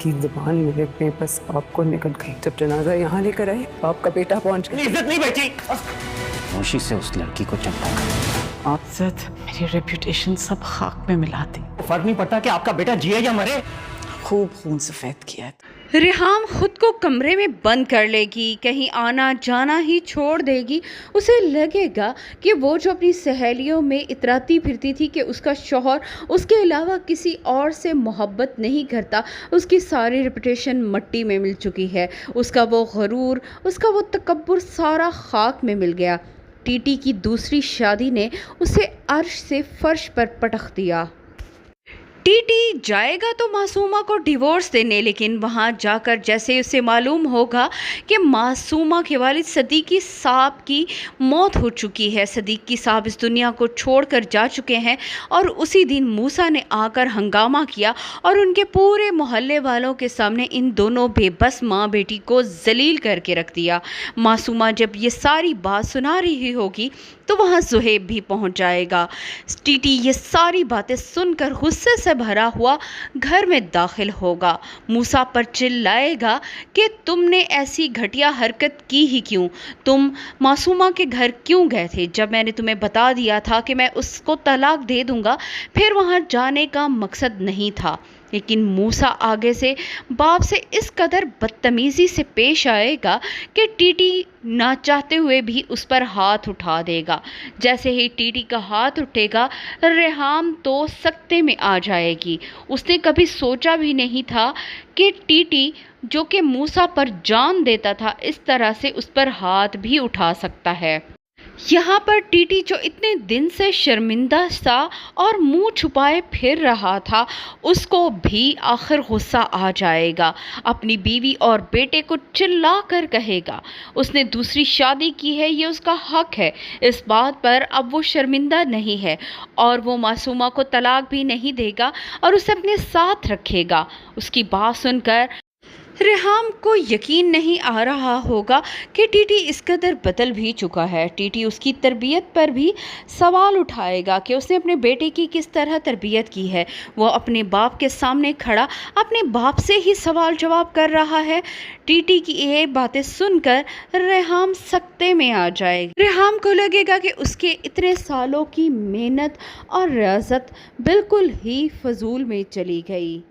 की ज़बान मेरे पे बस बाप को निकल गई। जब जनाजा यहाँ लेकर आए, बाप का बेटा पहुंच गया। इज्जत नहीं बची। खामोशी से उस लड़की को चंपा कर। इज्जत, मेरी रेपुटेशन सब खाक में मिला दी। फर्क नहीं पड़ता कि आपका बेटा जिए या मरे। खूब खून सफेद किया है। रेहाम खुद को कमरे में बंद कर लेगी, कहीं आना जाना ही छोड़ देगी। उसे लगेगा कि वो जो अपनी सहेलियों में इतराती फिरती थी कि उसका शौहर उसके अलावा किसी और से मोहब्बत नहीं करता, उसकी सारी रेपुटेशन मट्टी में मिल चुकी है। उसका वो गरूर, उसका वो तकब्बुर सारा खाक में मिल गया। टीटी की दूसरी शादी ने उसे अर्श से फर्श पर पटक दिया। टीटी जाएगा तो मासूमा को डिवोर्स देने, लेकिन वहाँ जाकर जैसे उसे मालूम होगा कि मासूमा के वालिद सदीकी साहब की मौत हो चुकी है, सदीकी साहब इस दुनिया को छोड़कर जा चुके हैं, और उसी दिन मूसा ने आकर हंगामा किया और उनके पूरे मोहल्ले वालों के सामने इन दोनों बेबस माँ बेटी को जलील करके रख दिया। मासूमा जब ये सारी बात सुना रही होगी तो वहाँ ज़ुहैब भी पहुँच जाएगा। टीटी ये सारी बातें सुनकर गुस्से से भरा हुआ घर में दाखिल होगा। मूसा पर चिल्लाएगा कि तुमने ऐसी घटिया हरकत की ही क्यों, तुम मासूमा के घर क्यों गए थे जब मैंने तुम्हें बता दिया था कि मैं उसको तलाक दे दूंगा। फिर वहाँ जाने का मकसद नहीं था। लेकिन मूसा आगे से बाप से इस कदर बदतमीज़ी से पेश आएगा कि टीटी ना चाहते हुए भी उस पर हाथ उठा देगा। जैसे ही टीटी का हाथ उठेगा, रेहाम तो सकते में आ जाएगी। उसने कभी सोचा भी नहीं था कि टीटी जो कि मूसा पर जान देता था, इस तरह से उस पर हाथ भी उठा सकता है। यहाँ पर टीटी जो इतने दिन से शर्मिंदा सा और मुंह छुपाए फिर रहा था, उसको भी आखिर गुस्सा आ जाएगा। अपनी बीवी और बेटे को चिल्ला कर कहेगा उसने दूसरी शादी की है, ये उसका हक है। इस बात पर अब वो शर्मिंदा नहीं है और वो मासूमा को तलाक भी नहीं देगा और उसे अपने साथ रखेगा। उसकी बात सुनकर रेहाम को यकीन नहीं आ रहा होगा कि टीटी इस कदर बदल भी चुका है। टीटी उसकी तरबियत पर भी सवाल उठाएगा कि उसने अपने बेटे की किस तरह तरबियत की है। वो अपने बाप के सामने खड़ा अपने बाप से ही सवाल जवाब कर रहा है। टीटी की ये बातें सुनकर रेहाम सकते में आ जाएगा। रेहाम को लगेगा कि उसके इतने सालों की मेहनत और रियाजत बिल्कुल ही फजूल में चली गई।